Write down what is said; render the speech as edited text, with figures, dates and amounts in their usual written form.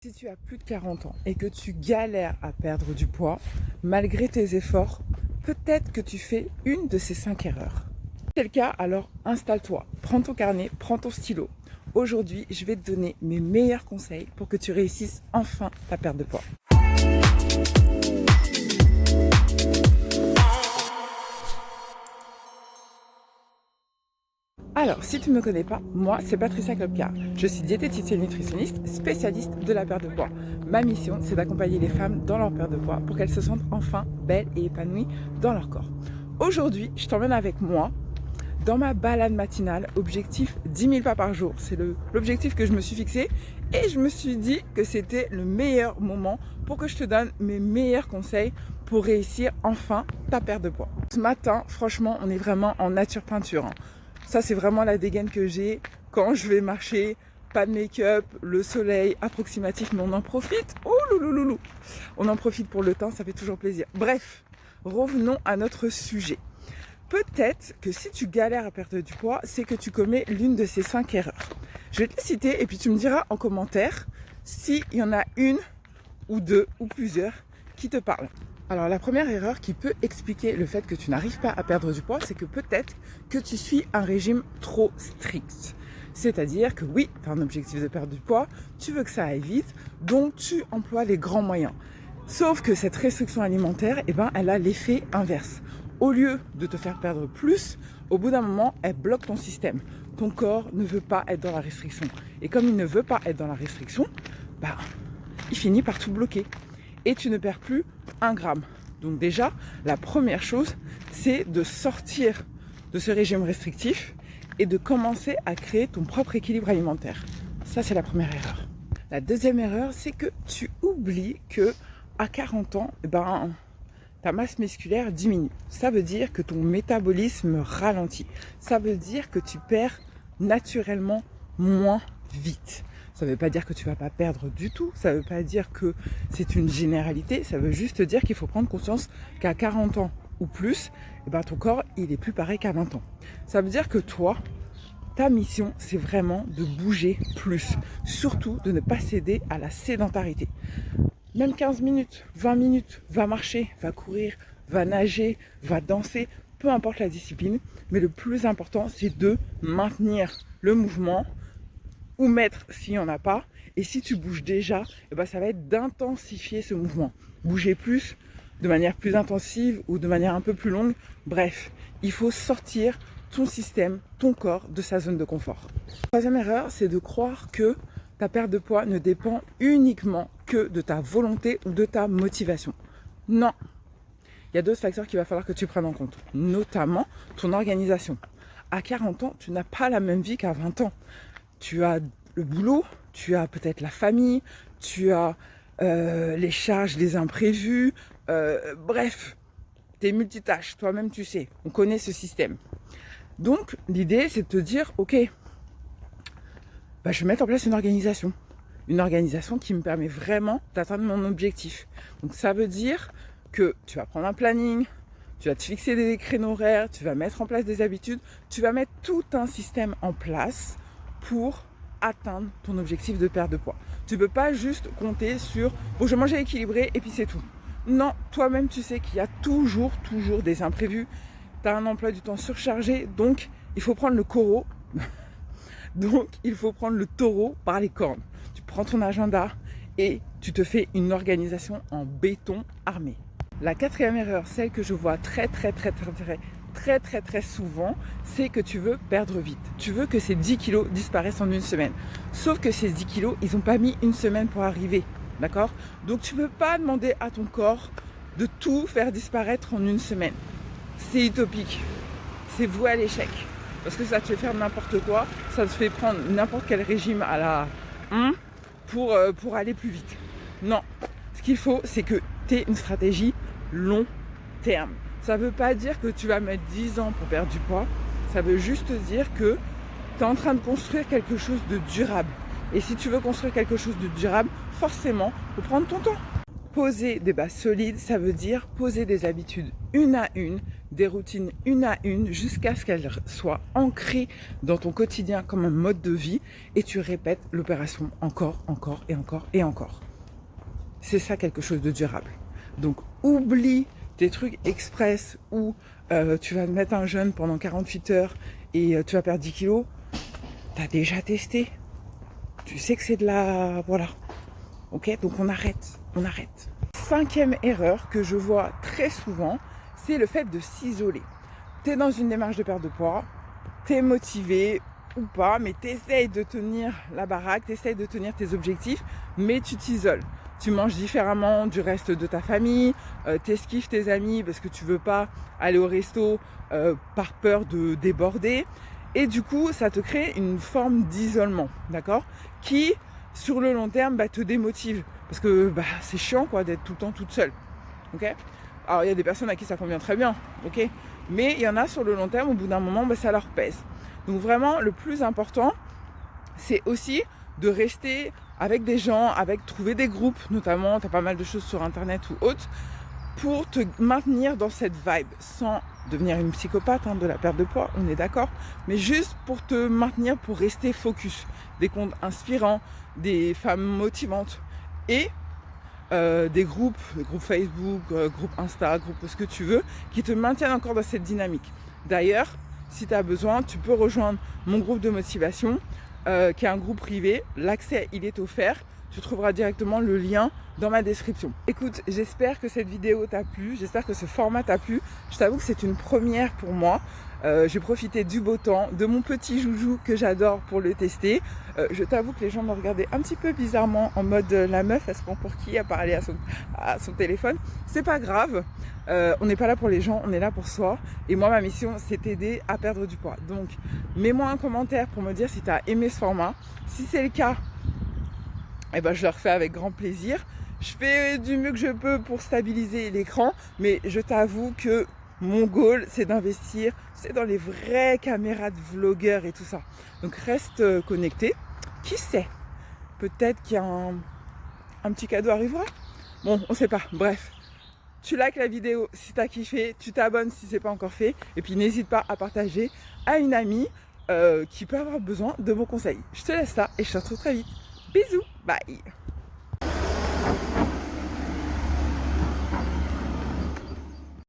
Si tu as plus de 40 ans et que tu galères à perdre du poids, malgré tes efforts, peut-être que tu fais une de ces 5 erreurs. Si c'est le cas, alors installe-toi, prends ton carnet, prends ton stylo. Aujourd'hui, je vais te donner mes meilleurs conseils pour que tu réussisses enfin ta perte de poids. Alors, si tu ne me connais pas, moi, c'est Patricia Klopka. Je suis diététicienne nutritionniste, spécialiste de la perte de poids. Ma mission, c'est d'accompagner les femmes dans leur perte de poids pour qu'elles se sentent enfin belles et épanouies dans leur corps. Aujourd'hui, je t'emmène avec moi dans ma balade matinale, objectif 10 000 pas par jour. C'est l'objectif que je me suis fixé et je me suis dit que c'était le meilleur moment pour que je te donne mes meilleurs conseils pour réussir enfin ta perte de poids. Ce matin, franchement, on est vraiment en nature peinture. Ça, c'est vraiment la dégaine que j'ai quand je vais marcher. Pas de make-up, le soleil approximatif, mais on en profite. Oh loulouloulou. On en profite pour le temps, ça fait toujours plaisir. Bref, revenons à notre sujet. Peut-être que si tu galères à perdre du poids, c'est que tu commets l'une de ces 5 erreurs. Je vais te les citer et puis tu me diras en commentaire s'il y en a une ou deux ou plusieurs qui te parlent. Alors la première erreur qui peut expliquer le fait que tu n'arrives pas à perdre du poids, c'est que peut-être que tu suis un régime trop strict. C'est-à-dire que oui, tu as un objectif de perdre du poids, tu veux que ça aille vite, donc tu emploies les grands moyens. Sauf que cette restriction alimentaire, elle a l'effet inverse. Au lieu de te faire perdre plus, au bout d'un moment, elle bloque ton système. Ton corps ne veut pas être dans la restriction. Et comme il ne veut pas être dans la restriction, il finit par tout bloquer. Et tu ne perds plus 1 gramme. Donc déjà, la première chose, c'est de sortir de ce régime restrictif et de commencer à créer ton propre équilibre alimentaire. Ça, c'est la première erreur. La deuxième erreur, c'est que tu oublies que à 40 ans, ta masse musculaire diminue. Ça veut dire que ton métabolisme ralentit. Ça veut dire que tu perds naturellement moins vite. Ça ne veut pas dire que tu ne vas pas perdre du tout. Ça ne veut pas dire que c'est une généralité. Ça veut juste dire qu'il faut prendre conscience qu'à 40 ans ou plus, ton corps, il est plus pareil qu'à 20 ans. Ça veut dire que toi, ta mission, c'est vraiment de bouger plus. Surtout de ne pas céder à la sédentarité. Même 15 minutes, 20 minutes, va marcher, va courir, va nager, va danser, peu importe la discipline. Mais le plus important, c'est de maintenir le mouvement ou mettre s'il n'y en a pas. Et si tu bouges déjà, ça va être d'intensifier ce mouvement. Bouger plus, de manière plus intensive ou de manière un peu plus longue. Bref, il faut sortir ton système, ton corps de sa zone de confort. Troisième erreur, c'est de croire que ta perte de poids ne dépend uniquement que de ta volonté ou de ta motivation. Non, il y a d'autres facteurs qu'il va falloir que tu prennes en compte, notamment ton organisation. À 40 ans, tu n'as pas la même vie qu'à 20 ans. Tu as le boulot, tu as peut-être la famille, tu as les charges, les imprévus, bref, tu es multitâche, toi-même tu sais, on connaît ce système. Donc l'idée c'est de te dire, ok, je vais mettre en place une organisation qui me permet vraiment d'atteindre mon objectif. Donc ça veut dire que tu vas prendre un planning, tu vas te fixer des créneaux horaires, tu vas mettre en place des habitudes, tu vas mettre tout un système en place pour atteindre ton objectif de perte de poids. Tu ne peux pas juste compter sur « bon, je mange équilibré et puis c'est tout ». Non, toi-même tu sais qu'il y a toujours des imprévus. Tu as un emploi du temps surchargé, donc il faut prendre le taureau. Donc il faut prendre le taureau par les cornes. Tu prends ton agenda et tu te fais une organisation en béton armé. La quatrième erreur, celle que je vois très souvent, c'est que tu veux perdre vite. Tu veux que ces 10 kilos disparaissent en une semaine. Sauf que ces 10 kilos, ils n'ont pas mis une semaine pour arriver. D'accord ? Donc tu ne peux pas demander à ton corps de tout faire disparaître en une semaine. C'est utopique. C'est voué à l'échec. Parce que ça te fait faire n'importe quoi. Ça te fait prendre n'importe quel régime à la pour aller plus vite. Non. Ce qu'il faut, c'est que tu aies une stratégie long terme. Ça ne veut pas dire que tu vas mettre 10 ans pour perdre du poids. Ça veut juste dire que tu es en train de construire quelque chose de durable. Et si tu veux construire quelque chose de durable, forcément, il faut prendre ton temps. Poser des bases solides, ça veut dire poser des habitudes une à une, des routines une à une, jusqu'à ce qu'elles soient ancrées dans ton quotidien comme un mode de vie, et tu répètes l'opération encore, encore et encore et encore. C'est ça quelque chose de durable. Donc oublie tes trucs express où tu vas te mettre un jeûne pendant 48 heures et tu vas perdre 10 kilos. Tu as déjà testé. Tu sais que c'est de la... Voilà. Ok, donc on arrête. 5e erreur que je vois très souvent, c'est le fait de s'isoler. Tu es dans une démarche de perte de poids, tu es motivé ou pas, mais tu essayes de tenir la baraque, tu essayes de tenir tes objectifs, mais tu t'isoles. Tu manges différemment du reste de ta famille, tu esquives tes amis parce que tu veux pas aller au resto par peur de déborder. Et du coup, ça te crée une forme d'isolement, d'accord, qui, sur le long terme, te démotive. Parce que c'est chiant quoi, d'être tout le temps toute seule. Okay, alors, il y a des personnes à qui ça convient très bien, okay, mais il y en a sur le long terme, au bout d'un moment, ça leur pèse. Donc vraiment, le plus important, c'est aussi de rester avec des gens, trouver des groupes, notamment, tu as pas mal de choses sur Internet ou autres, pour te maintenir dans cette vibe, sans devenir une psychopathe de la perte de poids, on est d'accord, mais juste pour te maintenir, pour rester focus. Des comptes inspirants, des femmes motivantes et des groupes Facebook, groupes Insta, groupes ce que tu veux, qui te maintiennent encore dans cette dynamique. D'ailleurs, si tu as besoin, tu peux rejoindre mon groupe de motivation, qui est un groupe privé. L'accès, il est offert. Tu trouveras directement le lien dans ma description. Écoute, j'espère que cette vidéo t'a plu, j'espère que ce format t'a plu. Je t'avoue que c'est une première pour moi. J'ai profité du beau temps, de mon petit joujou que j'adore pour le tester. Je t'avoue que les gens me regardaient un petit peu bizarrement en mode la meuf, elle se prend pour qui à parler à son téléphone. C'est pas grave, on n'est pas là pour les gens, on est là pour soi. Et moi, ma mission, c'est t'aider à perdre du poids. Donc, mets-moi un commentaire pour me dire si tu as aimé ce format. Si c'est le cas, je le refais avec grand plaisir. Je fais du mieux que je peux pour stabiliser l'écran, mais je t'avoue que mon goal, c'est d'investir, c'est dans les vraies caméras de vlogueurs et tout ça. Donc reste connecté. Qui sait? Peut-être qu'il y a un petit cadeau arrivera. Bon, on sait pas. Bref, tu likes la vidéo si tu as kiffé, tu t'abonnes si c'est pas encore fait, et puis n'hésite pas à partager à une amie qui peut avoir besoin de bons conseils. Je te laisse ça et je te retrouve très vite. Bisous, bye.